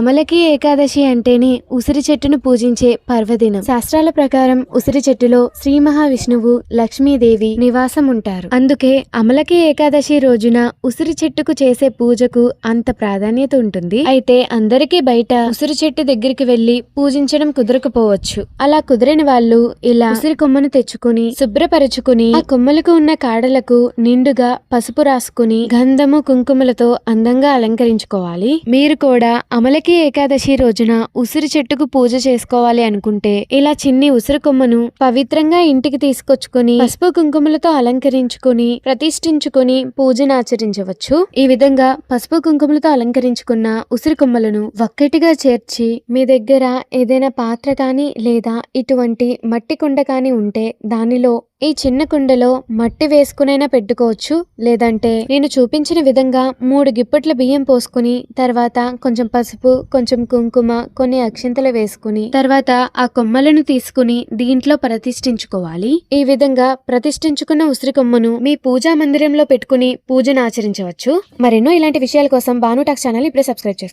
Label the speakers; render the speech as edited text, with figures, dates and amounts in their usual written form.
Speaker 1: అమలకి ఏకాదశి అంటేనే ఉసిరి చెట్టును పూజించే పర్వదినం. శాస్త్రాల ప్రకారం ఉసిరి చెట్టులో శ్రీ మహావిష్ణువు, లక్ష్మీదేవి నివాసం ఉంటారు. అందుకే అమలకి ఏకాదశి రోజున ఉసిరి చెట్టుకు చేసే పూజకు అంత ప్రాధాన్యత ఉంటుంది. అయితే అందరికీ బయట ఉసిరి చెట్టు దగ్గరికి వెళ్లి పూజించడం కుదరకపోవచ్చు. అలా కుదిరని వాళ్ళు ఇలా ఉసిరి కొమ్మను తెచ్చుకుని శుభ్రపరచుకుని ఆ కొమ్మలకు ఉన్న కాడలకు నిండుగా పసుపు రాసుకుని గంధము కుంకుమలతో అందంగా అలంకరించుకోవాలి. మీరు కూడా అమలకి ఏకాదశి రోజున ఉసిరి చెట్టుకు పూజ చేసుకోవాలి అనుకుంటే ఇలా చిన్ని ఉసిరి కొమ్మను పవిత్రంగా ఇంటికి తీసుకొచ్చుకొని పసుపు కుంకుమలతో అలంకరించుకొని ప్రతిష్ఠించుకొని పూజను ఆచరించవచ్చు. ఈ విధంగా పసుపు కుంకుమలతో అలంకరించుకున్న ఉసిరి కొమ్మలను ఒక్కటిగా చేర్చి మీ దగ్గర ఏదైనా పాత్ర కానీ లేదా ఇటువంటి మట్టి కుండ కానీ ఉంటే దానిలో ఈ చిన్న కుండలో మట్టి వేసుకునైనా పెట్టుకోవచ్చు. లేదంటే నేను చూపించిన విధంగా 3 గిప్పట్ల బియ్యం పోసుకుని తర్వాత కొంచెం పసుపు, కొంచెం కుంకుమ, కొన్ని అక్షింతలు వేసుకుని తర్వాత ఆ కొమ్మలను తీసుకుని దీంట్లో ప్రతిష్ఠించుకోవాలి. ఈ విధంగా ప్రతిష్ఠించుకున్న ఉసిరి కొమ్మను మీ పూజా మందిరంలో పెట్టుకుని పూజను ఆచరించవచ్చు. మరెన్నో ఇలాంటి విషయాల కోసం భాను టాక్స్ ఛానల్ ఇప్పుడే సబ్స్క్రైబ్ చేసుకోండి.